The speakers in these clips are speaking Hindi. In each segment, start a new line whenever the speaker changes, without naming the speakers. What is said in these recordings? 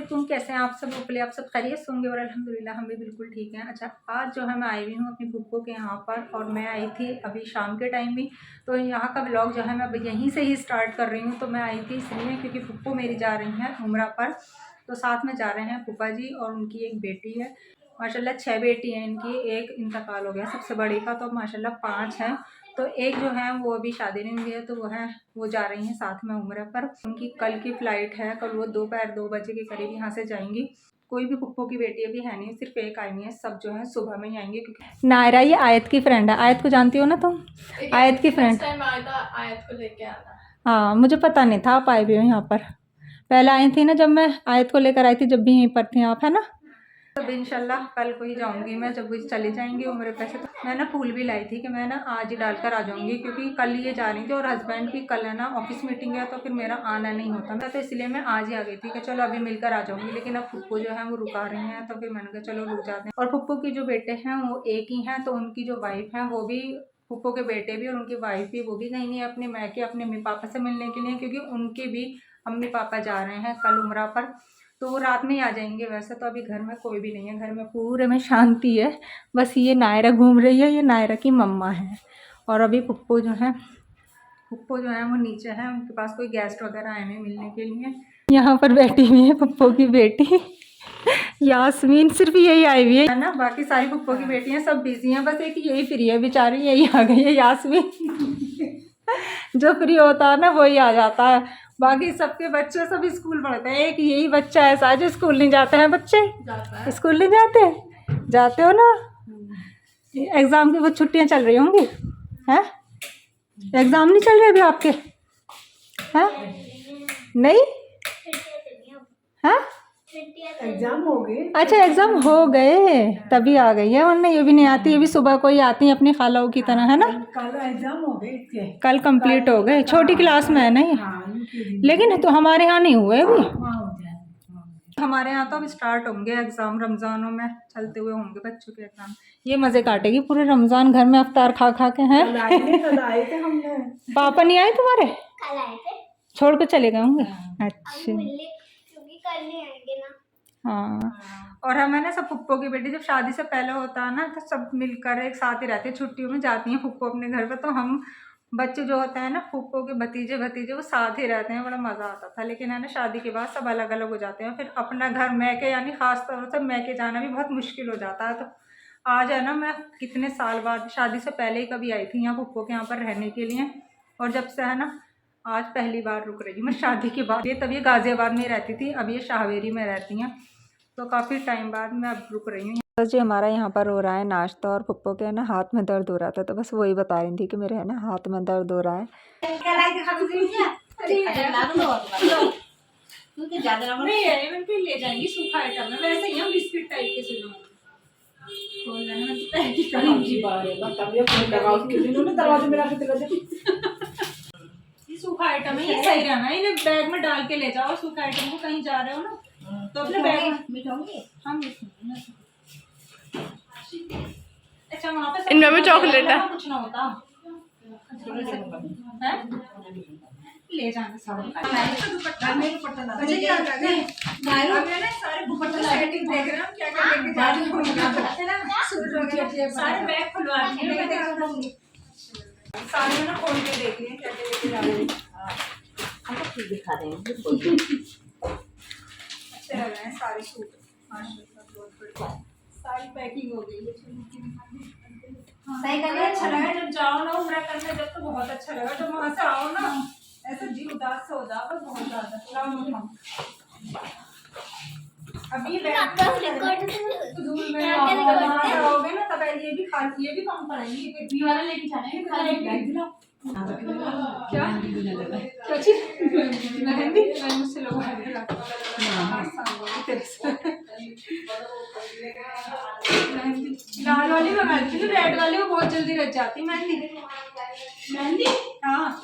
वालेकुम, कैसे हैं आप सब? उपले आप सब खैरियत से होंगे और अल्हम्दुलिल्लाह हम भी बिल्कुल ठीक हैं। अच्छा, आज जो है मैं आई हुई हूँ अपनी फूफो के यहाँ पर, और मैं आई थी अभी शाम के टाइम में। तो यहाँ का व्लॉग जो है मैं अब यहीं से ही स्टार्ट कर रही हूँ। तो मैं आई थी इसलिए क्योंकि फूफो मेरी जा रही हैं उम्रा पर, तो साथ में जा रहे हैं फूफा जी और उनकी एक बेटी है। माशाल्लाह 6 बेटी हैं इनकी, एक इंतकाल हो गया सबसे बड़ी का, तो माशाल्लाह 5 हैं। तो एक जो है वो अभी शादी नहीं हुई है, तो वो जा रही हैं साथ में उम्रा पर। उनकी कल की फ़्लाइट है, कल वो दोपहर 2 बजे के करीब यहाँ से जाएंगी। कोई भी फुप्पो की बेटी अभी है नहीं, सिर्फ एक आई हुई है, सब जो है सुबह में ही आएंगे। क्योंकि नायरा ये आयत की फ्रेंड है, आयत को जानती हो ना तुम? आयत की फ्रेंड।
आयत को लेके आना।
हाँ, मुझे पता नहीं था आप आए भी हो यहाँ पर। पहले आई थी ना जब मैं आयत को लेकर आई थी, जब भी यहीं पर थी आप, है ना? तब इंशाल्लाह कल को ही जाऊंगी मैं, जब वो चली जाएंगी उम्र पे से। तो मैं ना फूल भी लाई थी कि मैं ना आज ही डालकर आ जाऊंगी, क्योंकि कल ये जा रही थी और हस्बैंड की कल है ना ऑफिस मीटिंग है, तो फिर मेरा आना नहीं होता मैं, तो इसलिए मैं आज ही आ गई थी कि चलो अभी मिलकर आ जाऊंगी। लेकिन अब फुप्पो जो है वो रुका रही हैं, तो फिर मैंने कहा चलो रुक जाते हैं। और फुप्पो की जो बेटे हैं वो एक ही हैं, तो उनकी जो वाइफ है वो भी, फुप्पो के बेटे भी और उनकी वाइफ भी, वो भी गई नहीं है अपने मैके अपने मम्मी पापा से मिलने के लिए, क्योंकि उनके भी मम्मी पापा जा रहे हैं कल उम्रा पर। तो वो रात में ही आ जाएंगे। वैसे तो अभी घर में कोई भी नहीं है, घर में पूरे में शांति है। बस ये नायरा घूम रही है, ये नायरा की मम्मा है। और अभी फुप्पो जो है वो नीचे है, उनके पास कोई गेस्ट वगैरह आए हैं मिलने के लिए। यहाँ पर बैठी हुई है फुप्पो की बेटी यास्मीन, सिर्फ यही आई हुई है ना, बाकी सारी फुप्पो की बेटियाँ सब बिजी हैं, बस एक यही फ्री है बेचारी, यही आ गई है यास्मीन जो फ्री होता है ना वही आ जाता है। बाकी सबके बच्चे सब स्कूल पढ़ते हैं, एक यही बच्चा ऐसा है जो स्कूल नहीं जाते हैं। बच्चे स्कूल नहीं जाते हो ना? एग्ज़ाम की वो छुट्टियां चल रही होंगी, हैं? एग्ज़ाम नहीं चल रहे अभी आपके, हैं? नहीं हैं?
एग्जाम हो गए।
अच्छा, एग्ज़ाम हो गए तभी आ गई है, वरना ये भी नहीं आती, ये भी सुबह को ही आती है अपनी खालाओं की तरह, है ना?
कल एग्जाम हो गए,
कल कंप्लीट हो गए, छोटी क्लास में है ना ये। लेकिन तो हमारे यहाँ नहीं हुए अभी, हमारे यहाँ तो अब स्टार्ट होंगे एग्ज़ाम, रमज़ानों में चलते हुए होंगे बच्चों के एग्ज़ाम। ये मज़े काटेगी पूरे रमज़ान घर में अफ्तार खा खा के, हैं?
कल आए थे हमने।
पापा नहीं आए तुम्हारे?
कल आए थे,
छोड़ कर चले गए होंगे। अच्छा,
क्योंकि कल नहीं आएंगे ना।
हाँ। और हमें ना सब फुप्पो की बेटी जब शादी से पहले होता है ना, तो सब मिलकर एक साथ ही रहते हैं, छुट्टियों में जाती हैं फुप्पो अपने घर पर, तो हम बच्चे जो होते हैं ना फुप्पो के भतीजे वो साथ ही रहते हैं, बड़ा मज़ा आता था। लेकिन है ना शादी के बाद सब अलग अलग हो जाते हैं, फिर अपना घर मैके, यानी ख़ास तौर से मैके जाना भी बहुत मुश्किल हो जाता है। तो आज है ना मैं कितने साल बाद, शादी से पहले ही कभी आई थी यहाँ फुप्पो के यहाँ पर रहने के लिए, और जब से है ना आज पहली बार रुक रही हूँ मैं शादी के बाद। ये तभी गाज़ियाबाद में रहती थी, अब ये शाहवेरी में रहती हैं, तो काफ़ी टाइम बाद मैं अब रुक रही हूँ। बस जी हमारा यहाँ पर हो रहा है नाश्ता, और फुप्पो के ना हाथ में दर्द हो रहा था, तो बस वही बता रही थी कि मेरे है ना हाथ में दर्द हो रहा है। ले जाएंगी सूखा आइटम में, वैसे ही हम बिस्किट टाइप के से सूखा आइटम है, ये सही रहना है, इन्हें बैग में डाल के ले जाओ। सूखा आइटम को कहीं जा रहे हो ना तो अपने बैग में मिठाऊंगी हम। अच्छा, वहाँ पे
इनमें भी चॉकलेट है,
कुछ ना होता है, ले जाना सारे बैग खुलवा दिए, सारे में ना खोल के देख लिए क्या क्या लेके जा रहे हैं।
दिखा देंगे।
अच्छे लग रहे हैं सारे सूट, सारी पैकिंग हो गई है। सही करना अच्छा लगा जब जाओ ना उम्रा करने, जब तो बहुत अच्छा लगा, जब वहाँ से आओ ना ऐसा जी उदास से हो जाओ, बस बहुत ज़्यादा। अभी धूल में वहाँ से आओगे ना तब ये भी खाती, ये भी कम पड़ेंगी, वाला लेके जाना क्या क्या चीज मेहंदी मुझसे लोग लाल वाली मंगाती थी, रेड वाली वो बहुत जल्दी रच जाती मेहंदी। हाँ,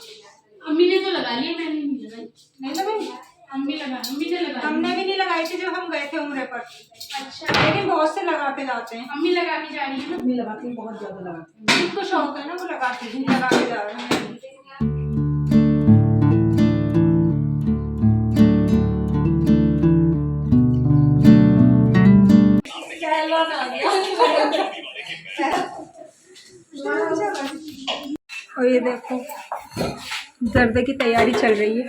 अम्मी ने तो लगा लिया, मैंने नहीं लगाई।
नहीं लगाई?
अम्मी ने लगाई।
हमने भी नहीं लगाई थी जब हम गए थे उम्रे पर। अच्छा, लेकिन बहुत से लगा के जाते हैं।
अम्मी लगा के जा रही है ना,
अम्मी लगाती हैं, बहुत ज्यादा लगाती हैं,
जिसको शौक है ना वो लगाती है, लगा के जा रहे हैं। ये देखो जर्दे की तैयारी चल रही है।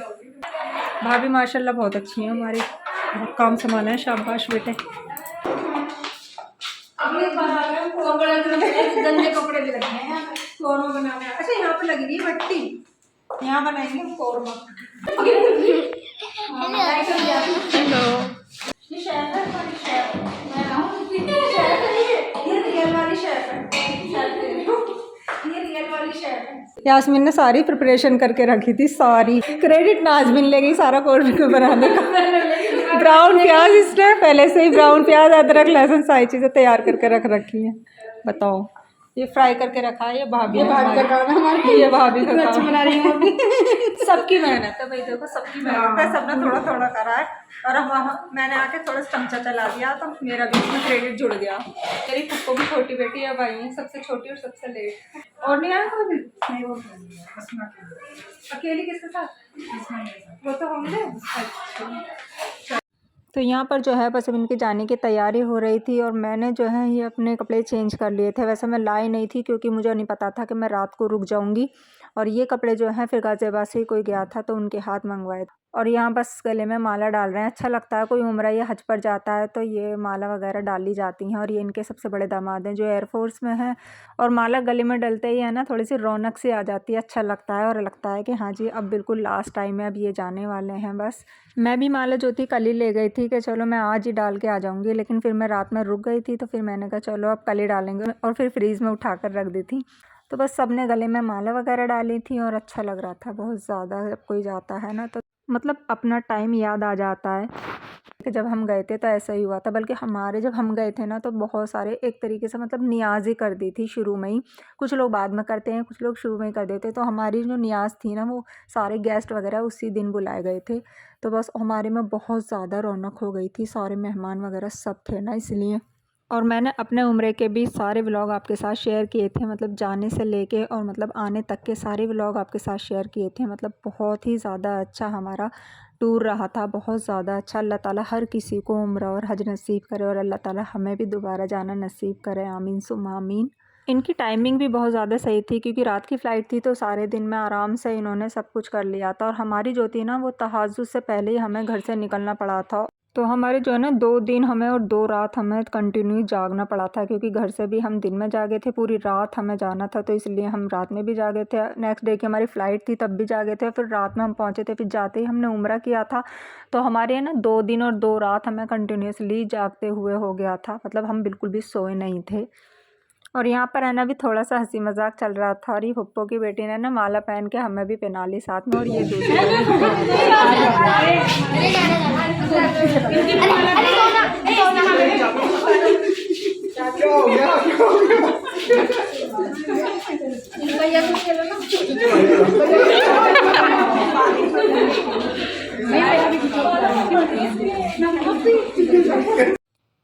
भाभी माशाल्लाह बहुत अच्छी हैं हमारी, बहुत काम संभाला है, शाबाश बेटे। गंदे कपड़े भी रखे हैं कौरमा बनाने। अच्छा यहाँ पे लगी हुई है भट्टी, यहाँ बनाएंगे कौरमा। हेलो, ये शेफ है हमारी शेफ। मैं ये रियल वाली शेफ है, ये रियल वाली शेफ है। यास्मीन ने सारी प्रिपरेशन करके रखी थी, सारी क्रेडिट नाजमीन ले गई सारा कोर्स बनाने का। ब्राउन प्याज इसने पहले से ही ब्राउन प्याज, अदरक, लहसुन सारी चीज़ें तैयार करके रख रखी हैं। बताओ, ये फ्राई करके रखा है, ये भाभी का काम है हमारी, ये भाभी का काम बना रही है। सबकी मेहनत है भाई, देखो सबकी मेहनत है, सबने थोड़ा थोड़ा करा है। और अब मैंने आके थोड़ा चमचा चला दिया तो मेरा भी इसमें क्रेडिट जुड़ गया। मेरी खुद भी छोटी बेटी है भाई, सबसे छोटी और सबसे लेट। और नहीं आया कोई? नहीं, वो अकेली किसके साथ? वो तो होंगे। तो यहाँ पर जो है बस अब इनके जाने की तैयारी हो रही थी और मैंने जो है ये अपने कपड़े चेंज कर लिए थे। वैसे मैं लाई नहीं थी क्योंकि मुझे नहीं पता था कि मैं रात को रुक जाऊँगी। और ये कपड़े जो हैं फिर गाज़ियाबाद से कोई गया था तो उनके हाथ मंगवाए। और यहाँ बस गले में माला डाल रहे हैं। अच्छा लगता है, कोई उम्रा या हज पर जाता है तो ये माला वगैरह डाली जाती हैं। और ये इनके सबसे बड़े दामाद हैं जो एयरफोर्स में हैं। और माला गले में डलते ही है ना, थोड़ी सी रौनक सी आ जाती है, अच्छा लगता है। और लगता है कि हाँ जी अब बिल्कुल लास्ट टाइम है, अब ये जाने वाले हैं बस। मैं भी माला जो थी कल ही ले गई थी कि चलो मैं आज ही डाल के आ जाऊँगी, लेकिन फिर मैं रात में रुक गई थी तो फिर मैंने कहा चलो अब कल ही डालेंगे, और फिर फ्रीज़ में उठा कर रख दी थी। तो बस सब ने गले में माला वगैरह डाली थी और अच्छा लग रहा था बहुत ज़्यादा। जब कोई जाता है ना तो मतलब अपना टाइम याद आ जाता है कि जब हम गए थे तो ऐसा ही हुआ था। बल्कि हमारे जब हम गए थे ना तो बहुत सारे एक तरीके से मतलब नियाज़ ही कर दी थी शुरू में ही। कुछ लोग बाद में करते हैं, कुछ लोग शुरू में ही कर देते। तो हमारी जो नियाज़ थी ना, वो सारे गेस्ट वगैरह उसी दिन बुलाए गए थे। तो बस हमारे में बहुत ज़्यादा रौनक हो गई थी, सारे मेहमान वगैरह सब थे ना इसलिए। और मैंने अपने उम्रे के भी सारे व्लॉग आपके साथ शेयर किए थे, मतलब जाने से लेके और मतलब आने तक के सारे व्लॉग आपके साथ शेयर किए थे। मतलब बहुत ही ज़्यादा अच्छा हमारा टूर रहा था, बहुत ज़्यादा अच्छा। अल्लाह ताला हर किसी को उम्रा और हज नसीब करे और अल्लाह ताला हमें भी दोबारा जाना नसीब करे, आमीन सुम्मा आमीन। इनकी टाइमिंग भी बहुत ज़्यादा सही थी क्योंकि रात की फ़्लाइट थी तो सारे दिन में आराम से इन्होंने सब कुछ कर लिया था। और हमारी जो थी ना वो तहज्जुद से पहले ही हमें घर से निकलना पड़ा था। तो हमारे जो है ना 2 दिन हमें और 2 रात हमें कंटिन्यू जागना पड़ा था क्योंकि घर से भी हम दिन में जागे थे, पूरी रात हमें जाना था तो इसलिए हम रात में भी जागे थे। नेक्स्ट डे की हमारी फ़्लाइट थी तब भी जागे थे, फिर रात में हम पहुंचे थे। फिर जाते ही हमने उम्रा किया था तो हमारे है ना 2 दिन और 2 रात हमें कंटिन्यूसली जागते हुए हो गया था। मतलब हम बिल्कुल भी सोए नहीं थे। और यहाँ पर है ना भी थोड़ा सा हंसी मजाक चल रहा था। और ये पप्पो की बेटी ने ना माला पहन के हमें भी पहना ली साथ में। और ये दूसरी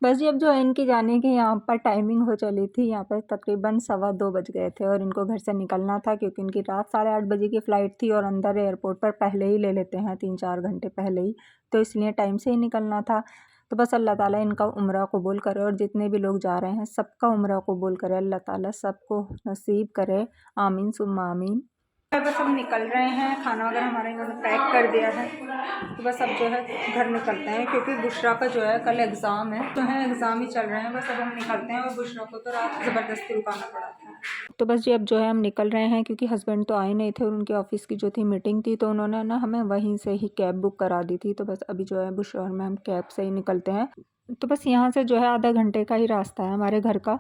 बस जी अब जो है इनकी जाने की यहाँ पर टाइमिंग हो चली थी। यहाँ पर तकरीबन 2:15 बज गए थे और इनको घर से निकलना था क्योंकि इनकी रात 8:30 बजे की फ़्लाइट थी। और अंदर एयरपोर्ट पर पहले ही ले लेते हैं 3-4 घंटे पहले ही, तो इसलिए टाइम से ही निकलना था। तो बस अल्लाह ताला इनका उम्रा कबूल करे और जितने भी लोग जा रहे हैं सबका उम्रा कबूल करे, अल्लाह ताला सबको नसीब करे, आमीन सुम्मा आमीन। बस हम निकल रहे हैं, खाना वगैरह हमारे इन्होंने पैक कर दिया है। तो बस अब जो है घर निकलते हैं क्योंकि बुशरा का जो है कल एग्ज़ाम है, तो है एग्ज़ाम ही चल रहे हैं। बस अब हम निकलते हैं। और बुशरा को तो रात ज़बरदस्ती रुकाना पड़ा था। तो बस जी अब जो है हम निकल रहे हैं क्योंकि हस्बैंड तो आए नहीं थे और उनके ऑफिस की जो थी मीटिंग थी तो उन्होंने ना हमें वहीं से ही कैब बुक करा दी थी। तो बस अभी जो है बुशरा में हम कैब से ही निकलते हैं। तो बस यहाँ से जो है आधा घंटे का ही रास्ता है हमारे घर का।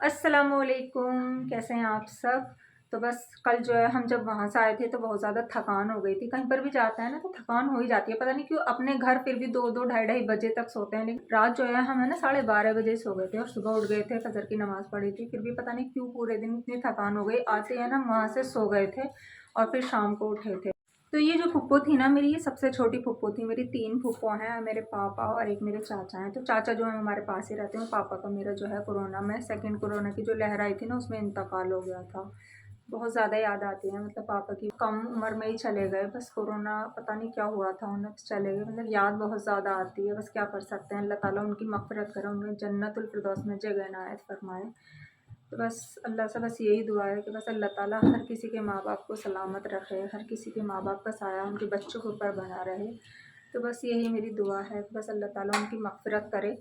अस्सलामुअलैकुम, कैसे हैं आप सब। तो बस कल जो है हम जब वहाँ से आए थे तो बहुत ज़्यादा थकान हो गई थी। कहीं पर भी जाते हैं ना तो थकान हो ही जाती है, पता नहीं क्यों। अपने घर फिर भी 2-2 ढाई-ढाई बजे तक सोते हैं, लेकिन रात जो है हम है ना 12:30 बजे सो गए थे और सुबह उठ गए थे, फजर की नमाज़ पढ़ी थी। फिर भी पता नहीं क्यों पूरे दिन इतनी थकान हो गई। आते हैं ना वहाँ से सो गए थे और फिर शाम को उठे थे। तो ये जो फुप्पो थी ना मेरी, ये सबसे छोटी फुप्पो थी। मेरी 3 फुप्पो हैं, मेरे पापा और एक मेरे चाचा हैं। तो चाचा जो है हमारे पास ही रहते हैं। पापा का मेरा जो है कोरोना में, सेकंड कोरोना की जो लहर आई थी ना उसमें इंतकाल हो गया था। बहुत ज़्यादा याद आती है, मतलब पापा की कम उम्र में ही चले गए। बस कोरोना पता नहीं क्या हुआ था उन्हें, बस चले गए। मतलब याद बहुत ज़्यादा आती है, बस क्या कर सकते हैं। अल्लाह ताला उनकी मग़फ़िरत करे, उन्हें जन्नतुल फिरदौस में जगह इनायत फरमाए। तो बस अल्लाह से बस यही दुआ है कि बस अल्लाह ताला हर किसी के माँ बाप को सलामत रखे, हर किसी के माँ बाप का साया उनके बच्चों के ऊपर बना रहे। तो बस यही मेरी दुआ है, बस अल्लाह ताला उनकी मग़फ़िरत करे।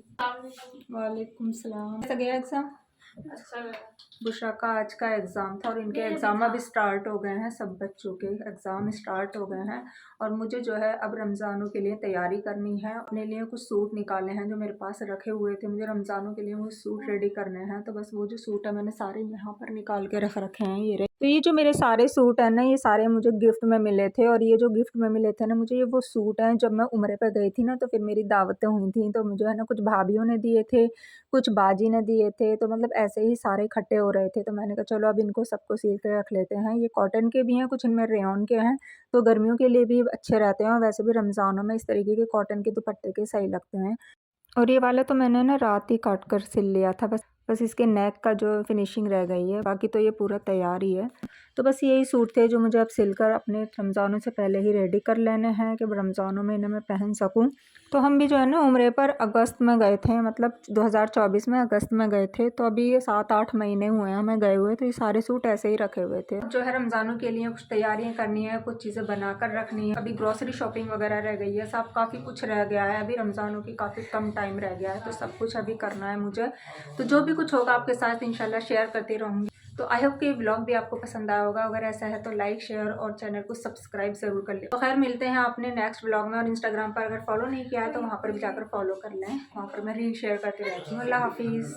वालेकुम सलाम। कैसा गया एग्ज़ाम?
अच्छा लगा।
बुशरा का आज का एग्ज़ाम था और इनके एग्ज़ाम अब स्टार्ट हो गए हैं, सब बच्चों के एग्ज़ाम स्टार्ट हो गए हैं। और मुझे जो है अब रमज़ानों के लिए तैयारी करनी है, अपने लिए कुछ सूट निकाले हैं जो मेरे पास रखे हुए थे, मुझे रमज़ानों के लिए वो सूट रेडी करने हैं। तो बस वो जो सूट है मैंने सारे यहाँ पर निकाल के रख रखे हैं, ये रहे। तो ये जो मेरे सारे सूट हैं ना, ये सारे मुझे गिफ्ट में मिले थे। और ये जो गिफ्ट में मिले थे ना मुझे, ये वो सूट हैं जब मैं उम्रे पे गई थी ना, तो फिर मेरी दावतें हुई थी, तो मुझे है ना कुछ भाभीयों ने दिए थे, कुछ बाजी ने दिए थे। तो मतलब ऐसे ही सारे इकट्ठे हो रहे थे, तो मैंने कहा चलो अब इनको सबको सिल के रख लेते हैं। ये कॉटन के भी हैं, कुछ इनमें रेयॉन के हैं, तो गर्मियों के लिए भी अच्छे रहते हैं और वैसे भी रमज़ानों में इस तरीके के कॉटन के दुपट्टे के सही लगते हैं। और ये वाला तो मैंने ना रात ही काट कर सिल लिया था, बस इसके नेक का जो फिनिशिंग रह गई है, बाकी तो ये पूरा तैयार ही है। तो बस यही सूट थे जो मुझे अब सिलकर अपने रमज़ानों से पहले ही रेडी कर लेने हैं कि रमज़ानों में इन्हें मैं पहन सकूं। तो हम भी जो है ना उम्रे पर अगस्त में गए थे, मतलब 2024 में अगस्त में गए थे। तो अभी ये 7-8 महीने हुए हैं हमें गए हुए, तो ये सारे सूट ऐसे ही रखे हुए थे। जो है रमज़ानों के लिए कुछ तैयारियाँ करनी है, कुछ चीज़ें बना कर रखनी है, अभी ग्रॉसरी शॉपिंग वगैरह रह गई है, सब काफ़ी कुछ रह गया है। अभी रमज़ानों की काफ़ी कम टाइम रह गया है, तो सब कुछ अभी करना है मुझे। तो जो भी कुछ होगा आपके साथ इंशाल्लाह शेयर करती रहूँगी। तो आई होप कि व्लॉग भी आपको पसंद आया होगा। अगर ऐसा है तो लाइक, शेयर और चैनल को सब्सक्राइब ज़रूर कर लें। तो खैर मिलते हैं अपने नेक्स्ट व्लॉग में। और इंस्टाग्राम पर अगर फॉलो नहीं किया है तो वहाँ पर भी जाकर फॉलो कर लें, वहाँ पर मैं रील शेयर करती रहती हूँ। अल्लाह हाफिज़।